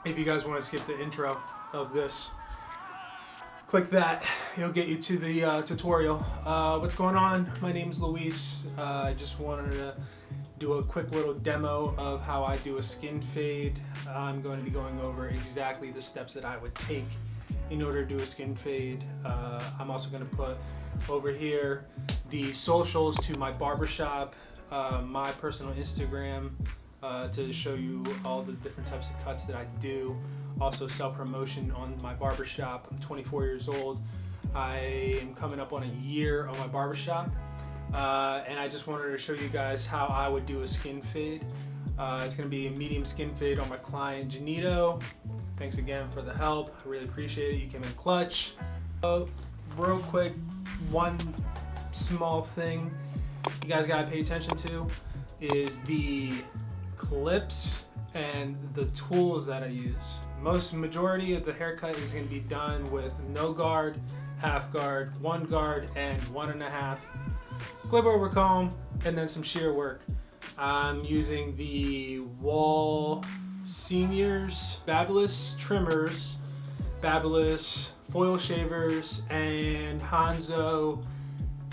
If you guys want to skip the intro of this, click that. It'll get you to the tutorial. What's going on? My name's Luis. I just wanted to do a quick little demo of how I do a skin fade. I'm going to be going over exactly the steps that I would take in order to do a skin fade. I'm also going to put over here the socials to my barbershop, my personal Instagram, to show you all the different types of cuts that I do. Also self-promotion on my barbershop. I'm 24 years old. I am coming up on a year on my barbershop. And I just wanted to show you guys how I would do a skin fade. It's going to be a medium skin fade on my client Janito. Thanks again for the help. I really appreciate it. You came in clutch. Real quick, one small thing you guys got to pay attention to is the clips and the tools that I use. Majority of the haircut is going to be done with no guard, half guard, 1 guard, and 1.5. Clip over comb, and then some shear work. I'm using the Wahl Seniors, Babyliss Trimmers, Babyliss foil shavers, and Hanzo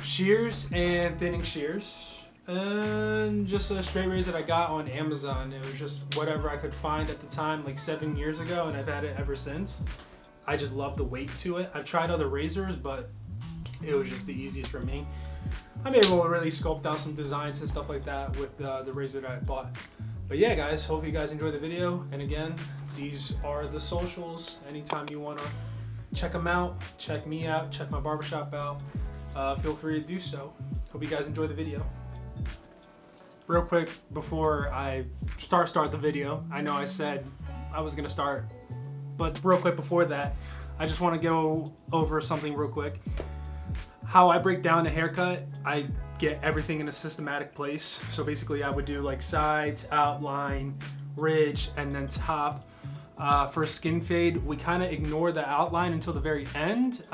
Shears and thinning shears. And just a straight razor that I got on Amazon. It was just whatever I could find at the time, like 7 years ago, and I've had it ever since. I just love the weight to it. I've tried other razors, but it was just the easiest for me. I'm able to really sculpt out some designs and stuff like that with the razor that I bought. But yeah, guys, hope you guys enjoy the video. And again, these are the socials. Anytime you want to check them out, check me out, check my barbershop out, feel free to do so. Hope you guys enjoy the video. Real quick before I start the video, I know I said I was gonna start, but real quick before that, I just want to go over something real quick. How I break down the haircut, I get everything in a systematic place. So basically I would do like sides, outline, ridge, and then top. For a skin fade, we kind of ignore the outline until the very end.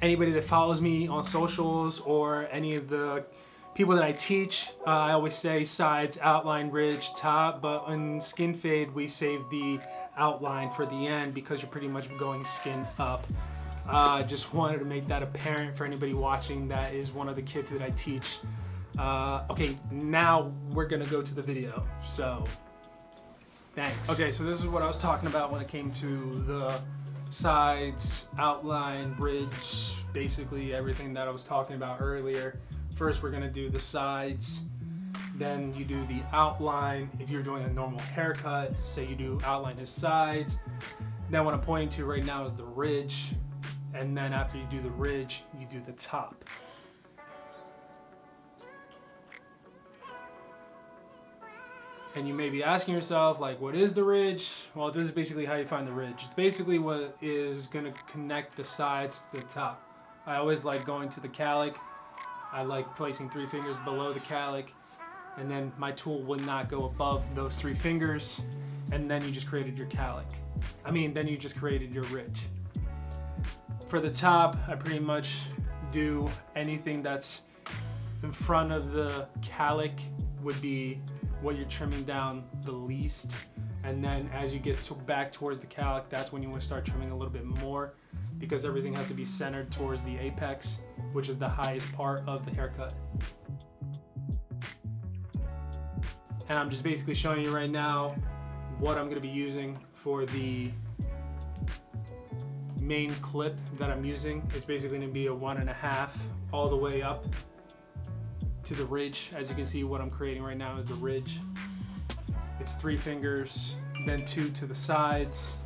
Anybody that follows me on socials or any of the people that I teach, I always say sides, outline, ridge, top, but in skin fade, we save the outline for the end because you're pretty much going skin up. Just wanted to make that apparent for anybody watching that is one of the kids that I teach. Okay, now we're gonna go to the video, so thanks. Okay, so this is what I was talking about when it came to the sides, outline, bridge, basically everything that I was talking about earlier. First, we're gonna do the sides, then you do the outline. If you're doing a normal haircut, say you do outline as sides, then what I'm pointing to right now is the ridge, and then after you do the ridge, you do the top. And you may be asking yourself, like, what is the ridge? Well, this is basically how you find the ridge. It's basically what is gonna connect the sides to the top. I always like going to the calic. I like placing 3 fingers below the calic, and then my tool would not go above those 3 fingers, and then you just created your calic. Then you just created your ridge. For the top, I pretty much do anything that's in front of the calic would be what you're trimming down the least, and then as you get back towards the calic, that's when you want to start trimming a little bit more, because everything has to be centered towards the apex, which is the highest part of the haircut. And I'm just basically showing you right now what I'm going to be using for the main clip that I'm using. It's basically going to be a 1.5 all the way up to the ridge. As you can see, what I'm creating right now is the ridge. It's 3 fingers, then 2 to the sides.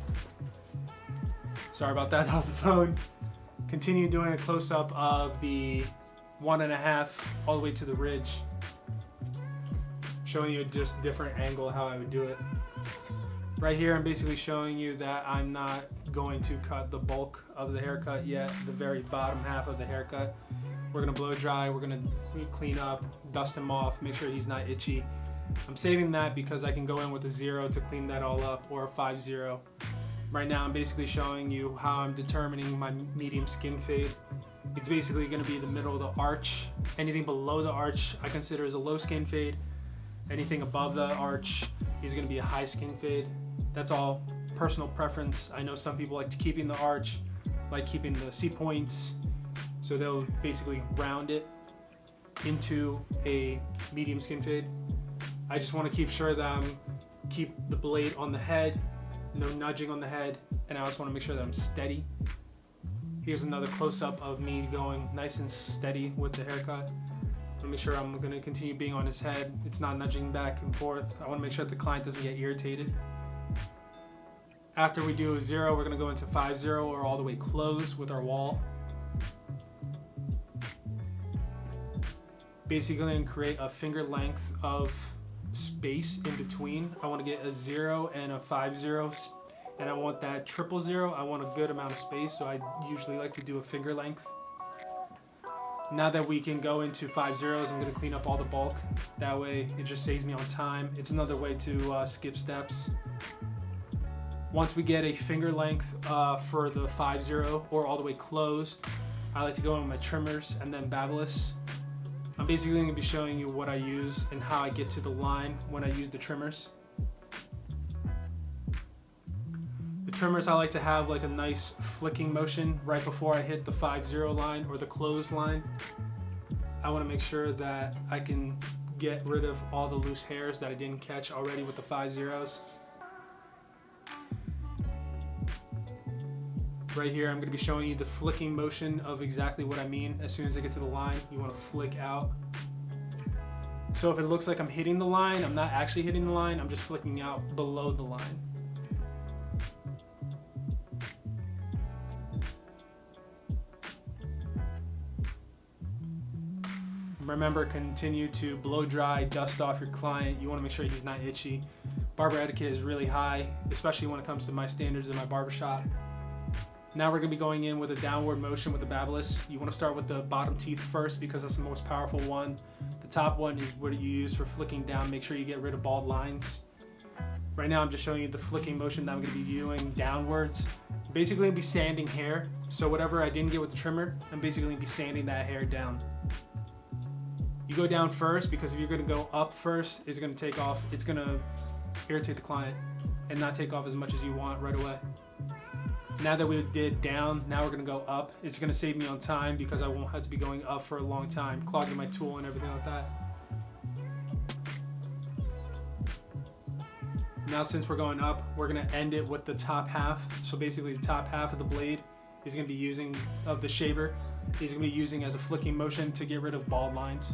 Sorry about that was the phone. Continue doing a close-up of the 1.5 all the way to the ridge. Showing you just different angle how I would do it. Right here, I'm basically showing you that I'm not going to cut the bulk of the haircut yet, the very bottom half of the haircut. We're gonna blow dry, we're gonna clean up, dust him off, make sure he's not itchy. I'm saving that because I can go in with a 0 to clean that all up, or a 5-0. Right now I'm basically showing you how I'm determining my medium skin fade. It's basically going to be the middle of the arch. Anything below the arch I consider as a low skin fade. Anything above the arch is going to be a high skin fade. That's all personal preference. I know some people like to keeping the arch, like keeping the C-points, so they'll basically round it into a medium skin fade. I just want to keep sure that I'm keep the blade on the head, no nudging on the head, and I also want to make sure that I'm steady. Here's another close-up of me going nice and steady with the haircut. I want to make sure I'm going to continue being on his head. It's not nudging back and forth. I want to make sure that the client doesn't get irritated. After we do a 0, we're going to go into 5-0 or all the way closed with our Wahl. Basically, I'm going to create a finger length of space in between. I want to get a 0 and a 5-0, and I want that 000. I want a good amount of space, so I usually like to do a finger length. Now that we can go into 5 zeros, I'm going to clean up all the bulk. That way it just saves me on time. It's another way to skip steps. Once we get a finger length for the 5-0 or all the way closed, I like to go in with my trimmers and then Babyliss. I'm basically going to be showing you what I use and how I get to the line when I use the trimmers. The trimmers, I like to have like a nice flicking motion right before I hit the 5-0 line or the closed line. I want to make sure that I can get rid of all the loose hairs that I didn't catch already with the 5 zeros. Right here, I'm going to be showing you the flicking motion of exactly what I mean. As soon as I get to the line, you want to flick out. So if it looks like I'm hitting the line, I'm not actually hitting the line, I'm just flicking out below the line. Remember, continue to blow dry, dust off your client. You want to make sure he's not itchy. Barber etiquette is really high, especially when it comes to my standards in my barbershop. Now we're going to be going in with a downward motion with the Babyliss. You want to start with the bottom teeth first because that's the most powerful one. The top one is what you use for flicking down. Make sure you get rid of bald lines. Right now I'm just showing you the flicking motion that I'm going to be doing downwards. Basically I'll be sanding hair. So whatever I didn't get with the trimmer, I'm basically going to be sanding that hair down. You go down first because if you're going to go up first, it's going to take off. It's going to irritate the client and not take off as much as you want right away. Now that we did down, now we're going to go up. It's going to save me on time because I won't have to be going up for a long time, clogging my tool and everything like that. Now since we're going up, we're going to end it with the top half. So basically the top half of the blade is going to be using, of the shaver, he's going to be using as a flicking motion to get rid of bald lines.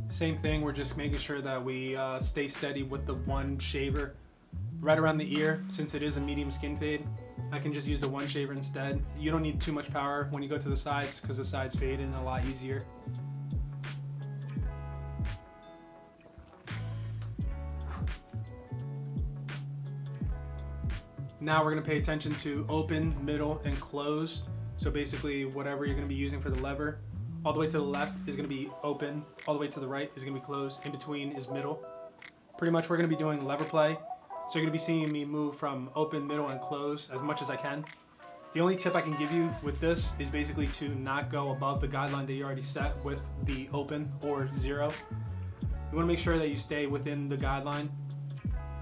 Same thing, we're just making sure that we stay steady with the one shaver right around the ear. Since it is a medium skin fade, I can just use the one shaver instead. You don't need too much power when you go to the sides because the sides fade in a lot easier. Now we're going to pay attention to open, middle, and closed. So basically whatever you're going to be using for the lever, all the way to the left is going to be open, all the way to the right is going to be closed, in between is middle. Pretty much we're going to be doing lever play, so you're going to be seeing me move from open, middle, and close as much as I can. The only tip I can give you with this is basically to not go above the guideline that you already set with the open or 0. You want to make sure that you stay within the guideline.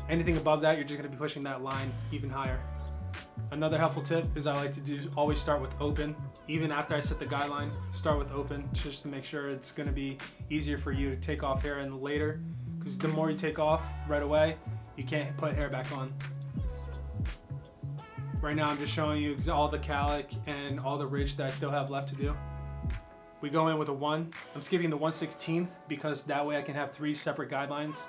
Anything above that, you're just going to be pushing that line even higher. Another helpful tip is I like to always start with open. Even after I set the guideline, start with open just to make sure it's going to be easier for you to take off hair in later. Because the more you take off right away, you can't put hair back on. Right now I'm just showing you all the calic and all the ridge that I still have left to do. We go in with a 1. I'm skipping the 1/16 because that way I can have 3 separate guidelines.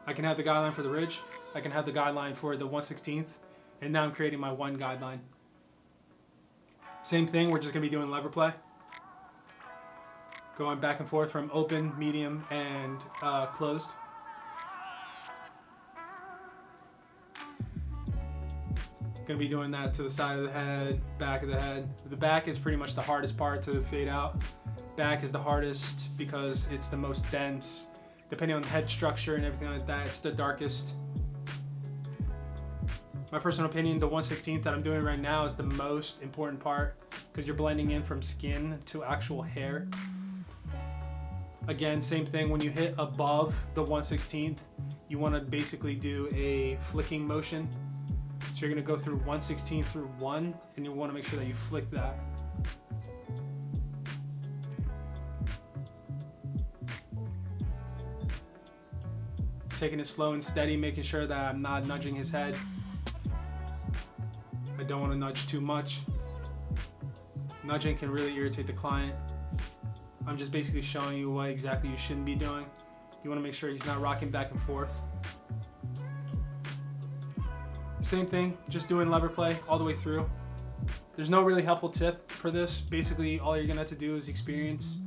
I can have the guideline for the ridge, I can have the guideline for the 1/16, and now I'm creating my 1 guideline. Same thing, we're just going to be doing lever play. Going back and forth from open, medium, and closed. Going to be doing that to the side of the head, back of the head. The back is pretty much the hardest part to fade out. back is the hardest because it's the most dense. Depending on the head structure and everything like that, it's the darkest. My personal opinion, the 1/16 that I'm doing right now is the most important part because you're blending in from skin to actual hair. Again, same thing, when you hit above the 1/16, you want to basically do a flicking motion. So you're going to go through 1/16 through 1, and you want to make sure that you flick that. Taking it slow and steady, making sure that I'm not nudging his head. I don't want to nudge too much. Nudging can really irritate the client. I'm just basically showing you what exactly you shouldn't be doing. You want to make sure he's not rocking back and forth. Same thing, just doing lever play all the way through. There's no really helpful tip for this. Basically, all you're gonna have to do is experience.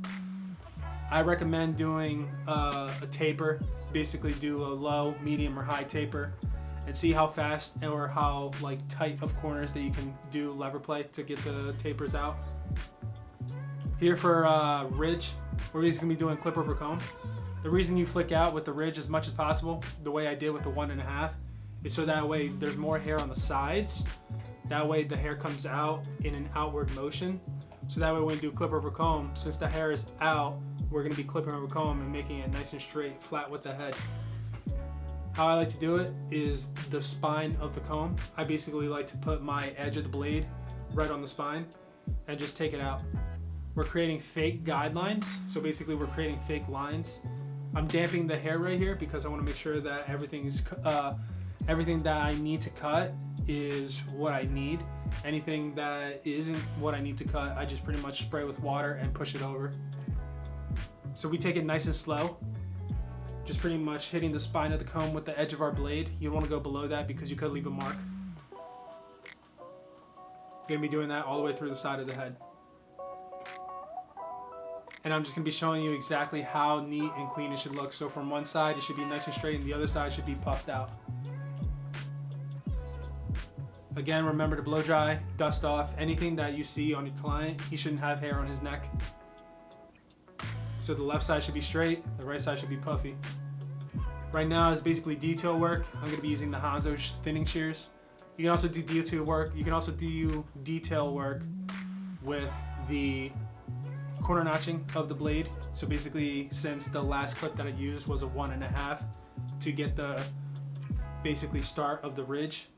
I recommend doing a taper. Basically do a low, medium, or high taper and see how fast or how like tight of corners that you can do lever play to get the tapers out. Here for ridge, we're basically gonna be doing clip over comb. The reason you flick out with the ridge as much as possible, the way I did with the 1.5, is so that way there's more hair on the sides. That way the hair comes out in an outward motion. So that way when we do clip over comb, since the hair is out, we're gonna be clipping over comb and making it nice and straight, flat with the head. How I like to do it is the spine of the comb. I basically like to put my edge of the blade right on the spine and just take it out. We're creating fake guidelines. So basically we're creating fake lines. I'm damping the hair right here because I wanna make sure that everything that I need to cut is what I need. Anything that isn't what I need to cut, I just pretty much spray with water and push it over. So we take it nice and slow, just pretty much hitting the spine of the comb with the edge of our blade. You don't want to go below that because you could leave a mark. You're gonna be doing that all the way through the side of the head. And I'm just gonna be showing you exactly how neat and clean it should look. So from one side, it should be nice and straight, and the other side should be puffed out. Again, remember to blow dry, dust off. Anything that you see on your client, he shouldn't have hair on his neck. So the left side should be straight, the right side should be puffy. Right now is basically detail work. I'm going to be using the Hanzo thinning shears. You can also do detail work. You can also do detail work with the corner notching of the blade. So basically, since the last clip that I used was a 1.5 to get the basically start of the ridge,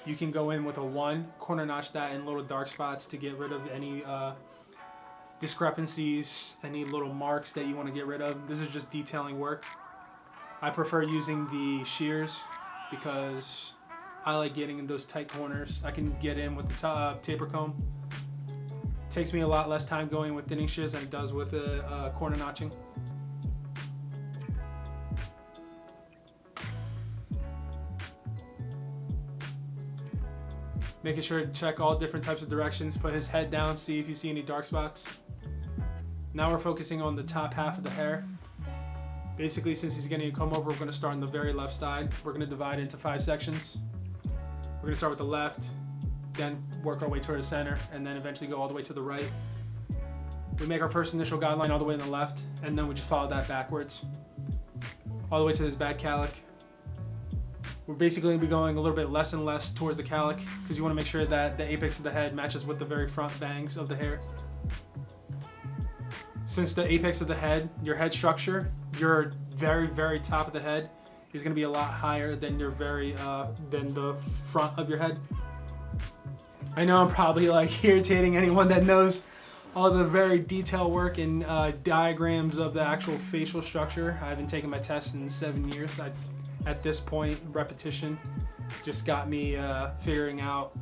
you can go in with a 1, corner notch that in little dark spots to get rid of any discrepancies, any little marks that you want to get rid of. This is just detailing work. I prefer using the shears because I like getting in those tight corners. I can get in with the taper comb. It takes me a lot less time going with thinning shears than it does with the corner notching. Making sure to check all different types of directions, put his head down, see if you see any dark spots. Now we're focusing on the top half of the hair. Basically, since he's getting a comb over, we're gonna start on the very left side. We're gonna divide into 5 sections. We're gonna start with the left, then work our way toward the center, and then eventually go all the way to the right. We make our first initial guideline all the way on the left, and then we just follow that backwards. All the way to this back calic. We're basically going to be going a little bit less and less towards the calic because you want to make sure that the apex of the head matches with the very front bangs of the hair. Since the apex of the head, your head structure, your very, very top of the head is going to be a lot higher than your than the front of your head. I know I'm probably like irritating anyone that knows all the very detailed work and diagrams of the actual facial structure. I haven't taken my test in 7 years. At this point, repetition just got me figuring out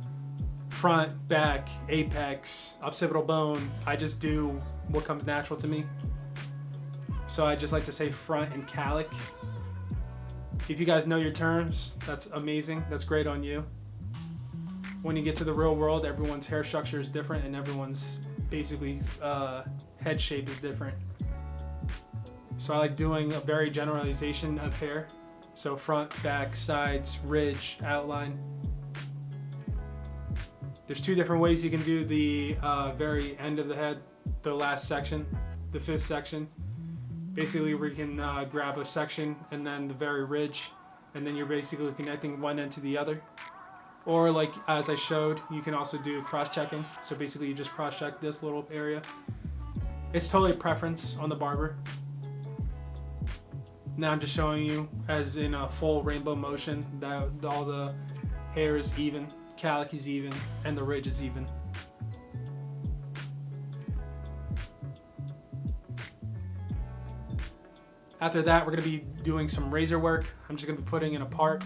front, back, apex, occipital bone. I just do what comes natural to me. So I just like to say front and calic. If you guys know your terms, that's amazing. That's great on you. When you get to the real world, everyone's hair structure is different and everyone's basically head shape is different. So I like doing a very generalization of hair. So front, back, sides, ridge, outline. There's 2 different ways you can do the very end of the head, the last section. the fifth section. Basically, we can grab a section and then the very ridge, and then you're basically connecting one end to the other. Or like as I showed, you can also do cross-checking. So basically you just cross-check this little area. It's totally a preference on the barber. Now I'm just showing you as in a full rainbow motion that all the hair is even, calic is even, and the ridge is even. After that, we're going to be doing some razor work. I'm just going to be putting in a part.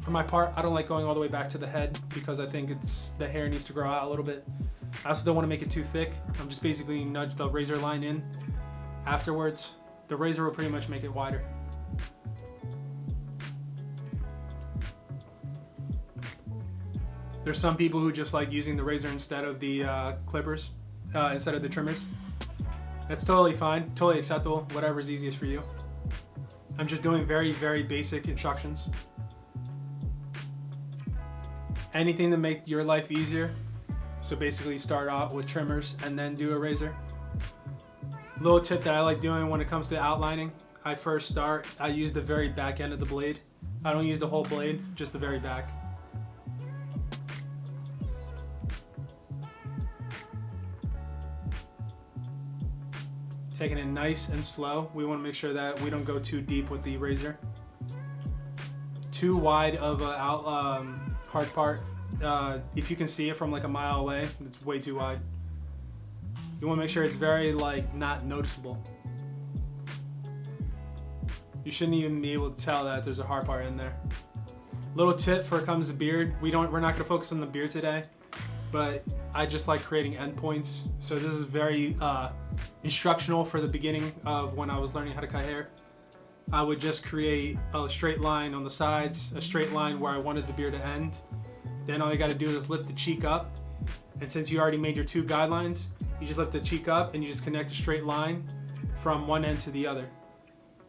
For my part, I don't like going all the way back to the head because I think the hair needs to grow out a little bit. I also don't want to make it too thick. I'm just basically nudge the razor line in. Afterwards, the razor will pretty much make it wider. There's some people who just like using the razor instead of the clippers, instead of the trimmers. That's totally fine, totally acceptable, whatever's easiest for you. I'm just doing very, very basic instructions. Anything to make your life easier. So basically start out with trimmers and then do a razor. Little tip that I like doing when it comes to outlining. I use the very back end of the blade. I don't use the whole blade, just the very back. Taking it nice and slow. We want to make sure that we don't go too deep with the razor. Too wide of a hard part. If you can see it from like a mile away, it's way too wide. You want to make sure it's very like not noticeable. You shouldn't even be able to tell that there's a hard part in there. Little tip for it comes to beard. We're not going to focus on the beard today, but I just like creating endpoints. So this is very instructional for the beginning of when I was learning how to cut hair. I would just create a straight line on the sides, a straight line where I wanted the beard to end. Then all you got to do is lift the cheek up. And since you already made your two guidelines, you just lift the cheek up and you just connect a straight line from one end to the other.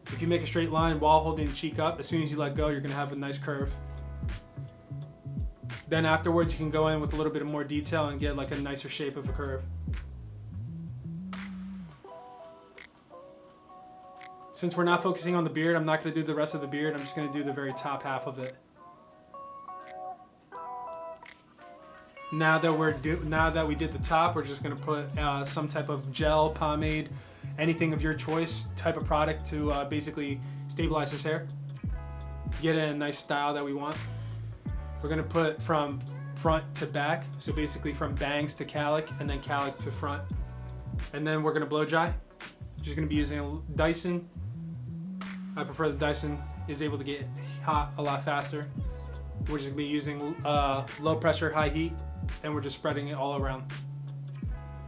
If you make a straight line while holding the cheek up, as soon as you let go, you're going to have a nice curve. Then afterwards, you can go in with a little bit more detail and get like a nicer shape of a curve. Since we're not focusing on the beard, I'm not going to do the rest of the beard. I'm just going to do the very top half of it. Now that we did the top, we're just going to put some type of gel, pomade, anything of your choice type of product to basically stabilize his hair. Get it in a nice style that we want. We're going to put from front to back, so basically from bangs to calic and then calic to front. And then we're going to blow dry. Just going to be using a Dyson. I prefer the Dyson, is able to get hot a lot faster. We're just going to be using low pressure, high heat, and we're just spreading it all around.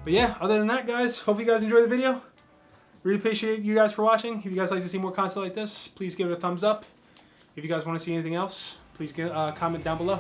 But yeah, other than that, guys, hope you guys enjoyed the video. Really appreciate you guys for watching. If you guys like to see more content like this, please give it a thumbs up. If you guys want to see anything else, please comment down below.